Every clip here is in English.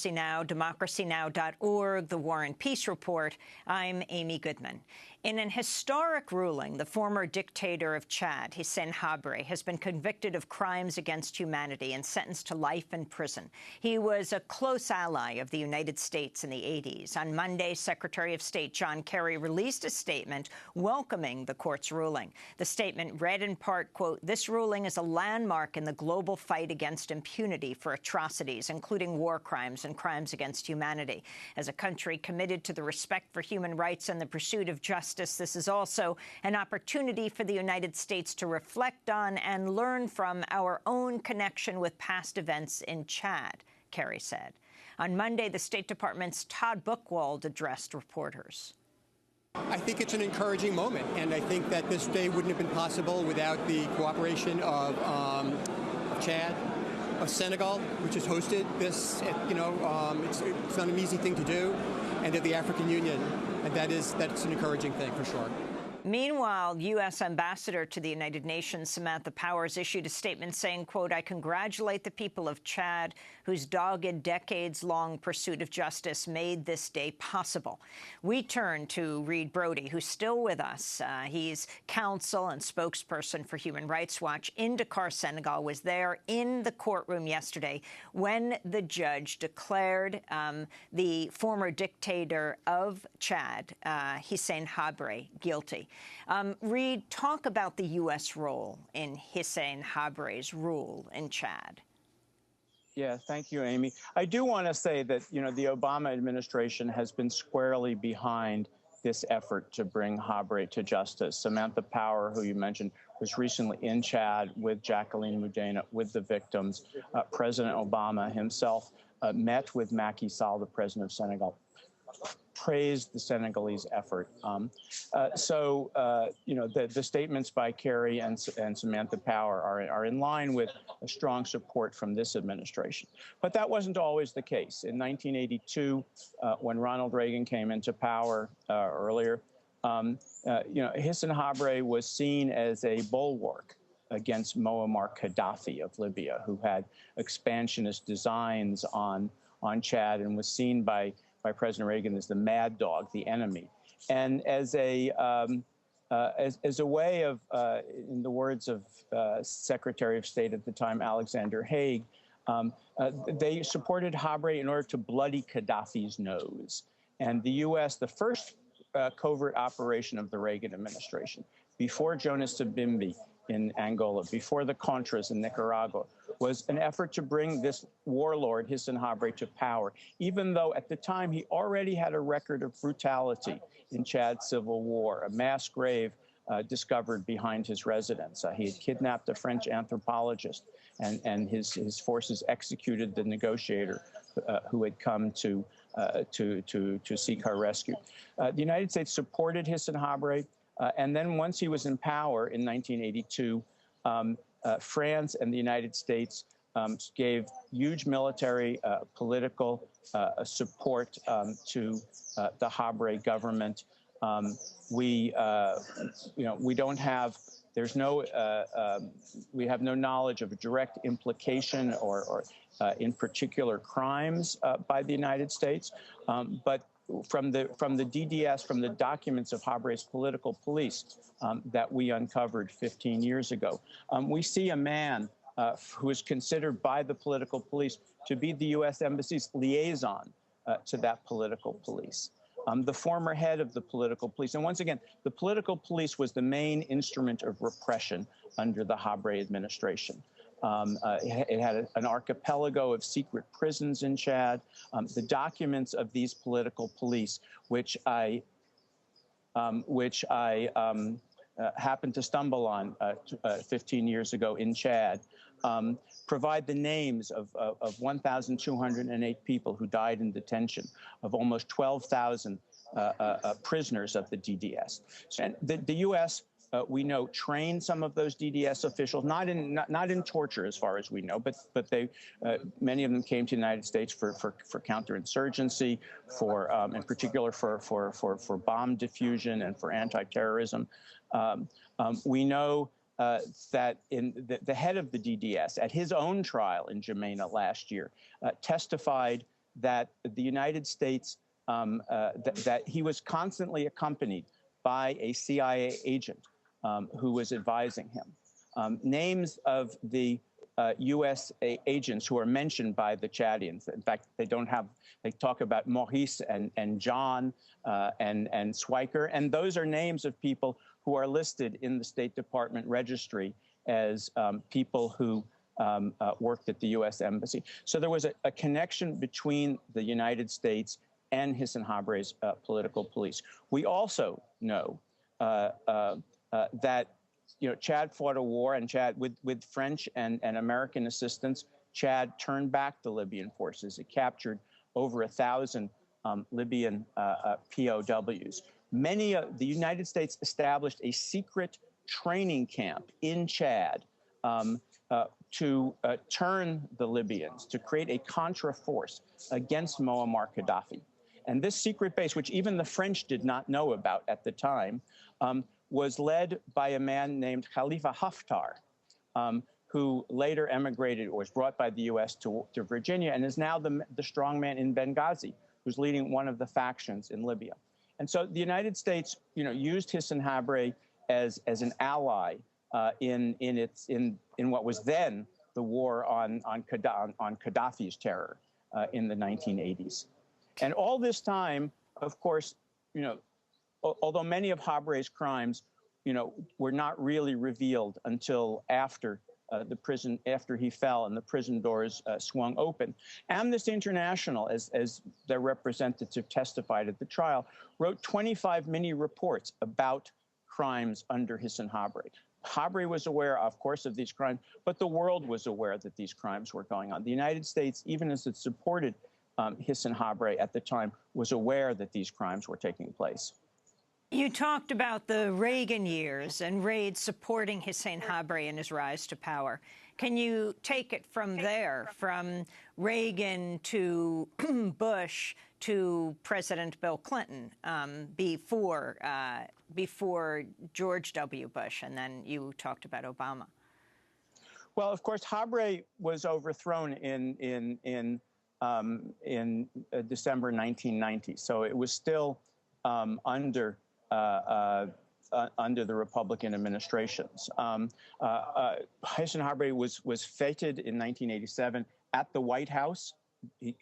Democracy Now!, democracynow.org, The War and Peace Report. I'm Amy Goodman. In an historic ruling, the former dictator of Chad, Hissène Habré, has been convicted of crimes against humanity and sentenced to life in prison. He was a close ally of the United States in the 80s. On Monday, Secretary of State John Kerry released a statement welcoming the court's ruling. The statement read in part, quote, "This ruling is a landmark in the global fight against impunity for atrocities, including war crimes and crimes against humanity. As a country committed to the respect for human rights and the pursuit of justice, this is also an opportunity for the United States to reflect on and learn from our own connection with past events in Chad," Kerry said. On Monday, the State Department's Todd Buchwald addressed reporters. I think it's an encouraging moment, and I think that this day wouldn't have been possible without the cooperation of Chad, of Senegal, which has hosted this. It's not an easy thing to do, and of the African Union, and that's an encouraging thing for sure. Meanwhile, U.S. Ambassador to the United Nations Samantha Powers issued a statement saying, quote, "I congratulate the people of Chad whose dogged, decades-long pursuit of justice made this day possible." We turn to Reed Brody, who's still with us. He's counsel and spokesperson for Human Rights Watch in Dakar, Senegal, was there in the courtroom yesterday when the judge declared the former dictator of Chad, Hissène Habré, guilty. Reed, talk about the U.S. role in Hissène Habré's rule in Chad. Yeah, thank you, Amy. I do want to say that, the Obama administration has been squarely behind this effort to bring Habré to justice. Samantha Power, who you mentioned, was recently in Chad with Jacqueline Mudena, with the victims. President Obama himself met with Macky Sall, the president of Senegal, praised the Senegalese effort. The statements by Kerry and Samantha Power are in line with a strong support from this administration. But that wasn't always the case. In 1982, when Ronald Reagan came into power earlier, Hissène Habré was seen as a bulwark against Muammar Gaddafi of Libya, who had expansionist designs on Chad and was seen by President Reagan as the mad dog, the enemy. And as a way of, in the words of Secretary of State at the time, Alexander Haig, they supported Habré in order to bloody Gaddafi's nose. And the U.S., the first covert operation of the Reagan administration, before Jonas Savimbi in Angola, before the Contras in Nicaragua, was an effort to bring this warlord, Hissène Habré, to power, even though at the time he already had a record of brutality in Chad's civil war, a mass grave discovered behind his residence. He had kidnapped a French anthropologist, and his forces executed the negotiator who had come to seek her rescue. The United States supported Hissène Habré. And then once he was in power in 1982, France and the United States gave huge military, political support to the Habré government. We don't have. We have no knowledge of a direct implication or in particular crimes by the United States, but from the DDS, from the documents of Habré's political police that we uncovered 15 years ago, we see a man who is considered by the political police to be the U.S. Embassy's liaison to that political police. The former head of the political police. And once again, the political police was the main instrument of repression under the Habré administration. It had an archipelago of secret prisons in Chad. The documents of these political police, which I happened to stumble on 15 years ago in Chad, provide the names of 1,208 people who died in detention, of almost 12,000 prisoners of the DDS. And the U.S., we know, trained some of those DDS officials, not in torture as far as we know, but they many of them came to the United States for counterinsurgency, in particular for bomb diffusion and for anti-terrorism. We know that the head of the DDS, at his own trial in Jamena last year, testified that the United States, that he was constantly accompanied by a CIA agent who was advising him. Names of the U.S. agents who are mentioned by the Chadians. In fact, they talk about Maurice and John and Swiker, and those are names of people who are listed in the State Department registry as people who worked at the U.S. Embassy. So there was a connection between the United States and Hissène Habré's political police. We also know that Chad fought a war, and Chad, with French and American assistance, Chad turned back the Libyan forces. It captured over 1,000 Libyan POWs. The United States established a secret training camp in Chad to turn the Libyans, to create a contra force against Muammar Gaddafi. And this secret base, which even the French did not know about at the time, was led by a man named Khalifa Haftar, who later emigrated or was brought by the U.S. to Virginia and is now the strongman in Benghazi, who's leading one of the factions in Libya. And so the United States, used Hissène Habré as an ally in what was then the war on Gaddafi's terror in the 1980s. And all this time, of course, although many of Habré's crimes, were not really revealed until after after he fell and the prison doors swung open. Amnesty International, as their representative testified at the trial, wrote 25 mini reports about crimes under Hissène Habré. Habré was aware, of course, of these crimes, but the world was aware that these crimes were going on. The United States, even as it supported Hissène Habré at the time, was aware that these crimes were taking place. You talked about the Reagan years and raids supporting Hissène Habré in his rise to power. Can you take it from there, from Reagan to Bush to President Bill Clinton, before George W. Bush, and then you talked about Obama? Well, of course, Habré was overthrown in December 1990, so it was still under the Republican administrations. Hissène Habré was feted in 1987 at the White House. He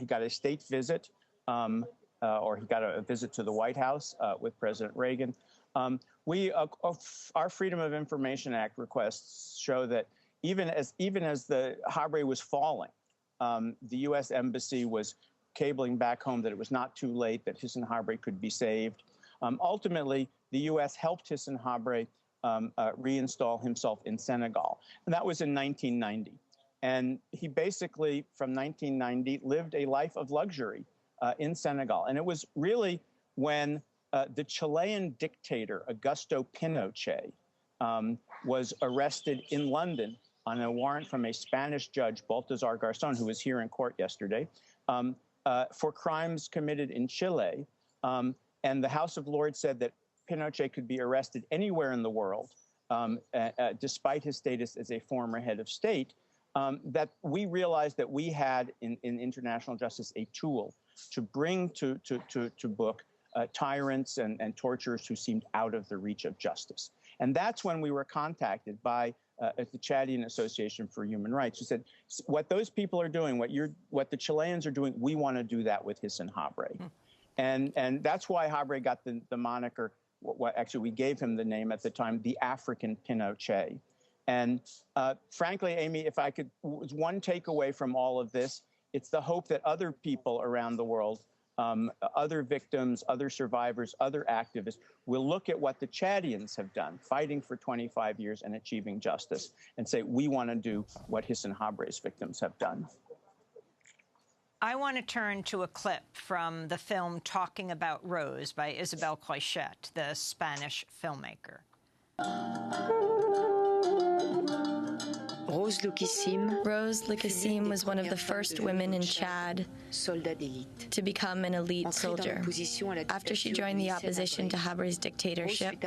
got a state visit, or he got a visit to the White House with President Reagan. Our Freedom of Information Act requests show that even as the Habré was falling, the U.S. Embassy was cabling back home that it was not too late, that Hissène Habré could be saved. Ultimately, the U.S. helped Hissène Habré reinstall himself in Senegal, and that was in 1990. And he basically, from 1990, lived a life of luxury in Senegal. And it was really when the Chilean dictator, Augusto Pinochet, was arrested in London on a warrant from a Spanish judge, Baltasar Garzón, who was here in court yesterday, for crimes committed in Chile. And the House of Lords said that Pinochet could be arrested anywhere in the world, despite his status as a former head of state, that we realized that we had in international justice a tool to bring to book tyrants and torturers who seemed out of the reach of justice. And that's when we were contacted by the Chadian Association for Human Rights, who said, what those people are doing, what the Chileans are doing, we want to do that with Hissène Habré. And that's why Habré got the moniker, actually we gave him the name at the time, the African Pinochet. And frankly, Amy, if I could, one takeaway from all of this, it's the hope that other people around the world, other victims, other survivors, other activists, will look at what the Chadians have done, fighting for 25 years and achieving justice, and say, we want to do what Hissène Habré's victims have done. I want to turn to a clip from the film Talking About Rose by Isabel Coixet, the Spanish filmmaker. Rose Lucassim was one of the first women in Chad to become an elite soldier. After she joined the opposition to Habré's dictatorship,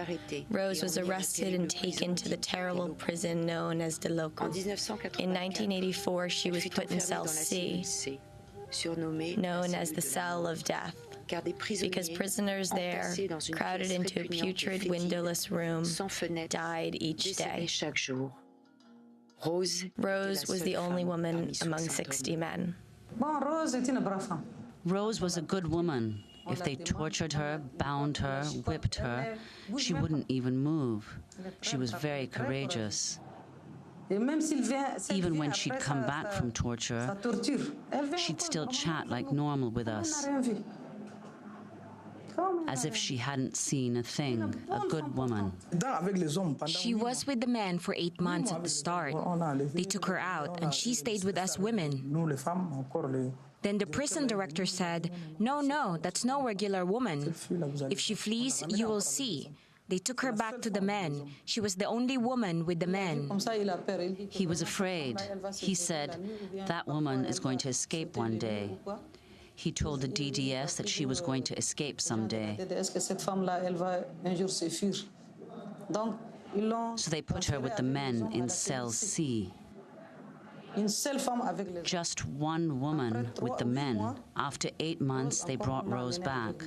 Rose was arrested and taken to the terrible prison known as De Loco. In 1984, she was put in cell C. known as the Cell of Death, because prisoners there, crowded into a putrid, windowless room, died each day. Rose was the only woman among 60 men. Rose was a good woman. If they tortured her, bound her, whipped her, she wouldn't even move. She was very courageous. Even when she'd come back from torture, she'd still chat like normal with us, as if she hadn't seen a thing. A good woman. She was with the men for 8 months at the start. They took her out, and she stayed with us women. Then the prison director said, no, that's no regular woman. If she flees, you will see. They took her back to the men. She was the only woman with the men. He was afraid. He said, that woman is going to escape one day. He told the DDS that she was going to escape someday. So they put her with the men in cell C. Just one woman with the men. After 8 months, they brought Rose back.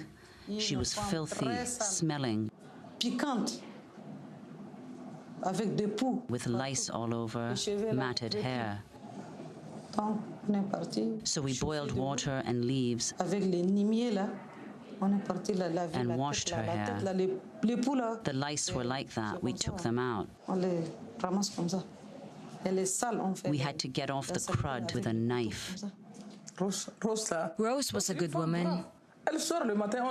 She was filthy, smelling, with lice all over, matted hair. So we boiled water and leaves and washed her hair. The lice were like that. We took them out. We had to get off the crud with a knife. Rose was a good woman.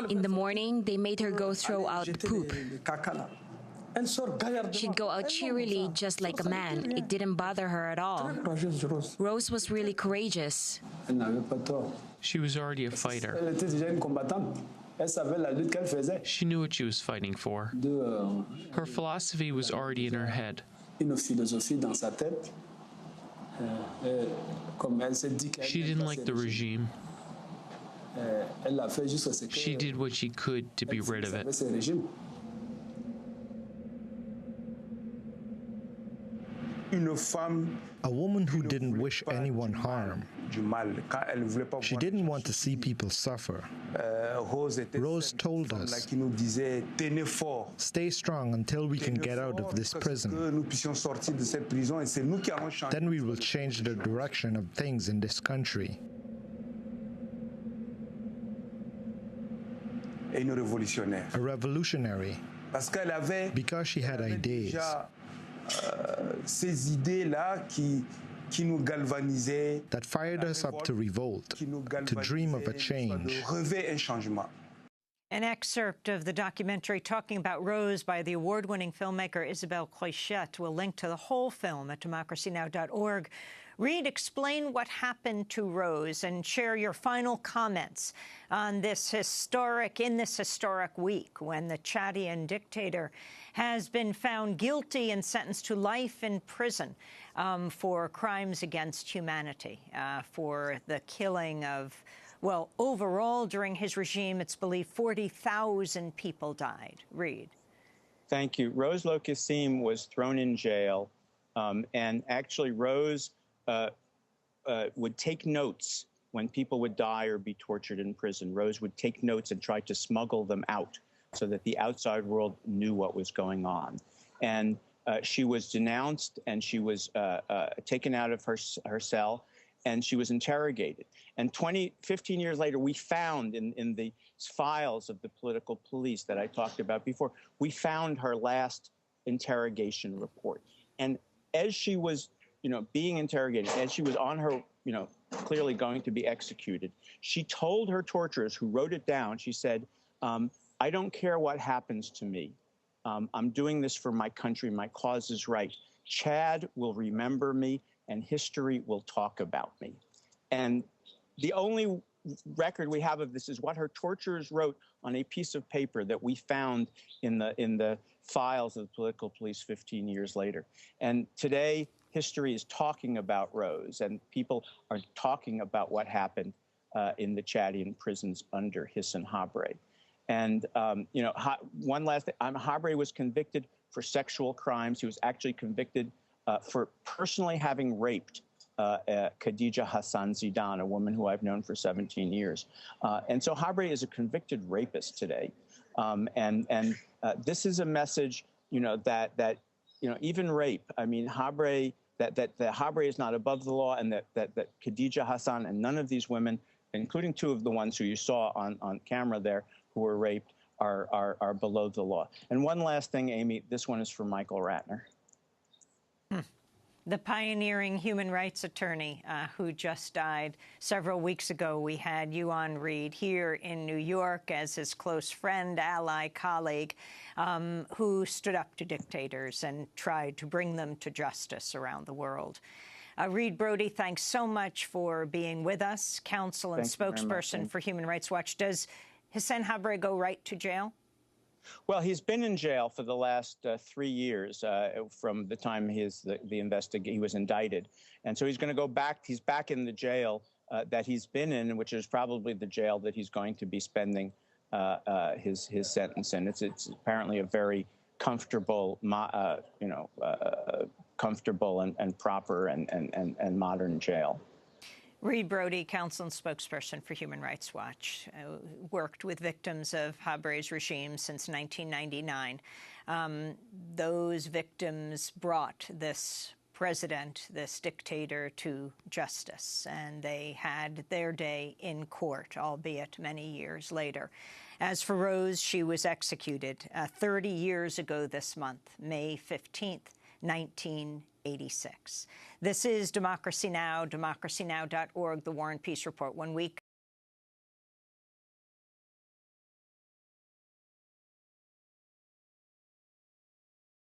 In the morning, they made her go throw out the poop. She'd go out cheerily, just like a man. It didn't bother her at all. Rose was really courageous. She was already a fighter. She knew what she was fighting for. Her philosophy was already in her head. She didn't like the regime. She did what she could to be rid of it. A woman who didn't wish anyone harm. She didn't want to see people suffer. Rose told us, stay strong until we can get out of this prison. Then we will change the direction of things in this country. A revolutionary, because she had ideas. That fired us up to revolt, to dream of a change. An excerpt of the documentary talking about Rose by the award-winning filmmaker Isabelle Crochette. We'll link to the whole film at democracynow.org. Reed, explain what happened to Rose and share your final comments on this historic week when the Chadian dictator has been found guilty and sentenced to life in prison for crimes against humanity, for the killing of, well, overall during his regime, it's believed 40,000 people died. Reed. Thank you. Rose Lokassim was thrown in jail, and actually Rose would take notes when people would die or be tortured in prison. Rose would take notes and try to smuggle them out so that the outside world knew what was going on. And she was denounced, and she was taken out of her cell, and she was interrogated. And 15 years later, we found in the files of the political police that I talked about before, we found her last interrogation report. And as she was being interrogated, as she was on her, clearly going to be executed, she told her torturers who wrote it down, she said, I don't care what happens to me. I'm doing this for my country. My cause is right. Chad will remember me, and history will talk about me. And the only record we have of this is what her torturers wrote on a piece of paper that we found in the files of the political police 15 years later. And today, history is talking about Rose, and people are talking about what happened in the Chadian prisons under Hissène Habré. And, one last thing, Habré was convicted for sexual crimes. He was actually convicted for personally having raped Khadija Hassan Zidan, a woman who I've known for 17 years. And so Habré is a convicted rapist today. This is a message, that even rape, I mean, Habré, that Habré is not above the law, and that Khadija Hassan and none of these women, including two of the ones who you saw on camera there who were raped, are below the law. And one last thing, Amy, this one is for Michael Ratner. The pioneering human rights attorney who just died several weeks ago. We had Yuan Reed here in New York as his close friend, ally, colleague, who stood up to dictators and tried to bring them to justice around the world. Reed Brody, thanks so much for being with us, counsel and spokesperson for Human Rights Watch. Does Hissène Habré go right to jail? Well, he's been in jail for the last 3 years from the time he was indicted. And so he's going to go back. He's back in the jail that he's been in, which is probably the jail that he's going to be spending his sentence in. It's apparently a very comfortable, comfortable and proper and modern jail. Reed Brody, counsel and spokesperson for Human Rights Watch, worked with victims of Habré's regime since 1999. Those victims brought this president, this dictator, to justice, and they had their day in court, albeit many years later. As for Rose, she was executed 30 years ago this month, May 15th, 1986. This is Democracy Now!, democracynow.org, The War and Peace Report. 1 week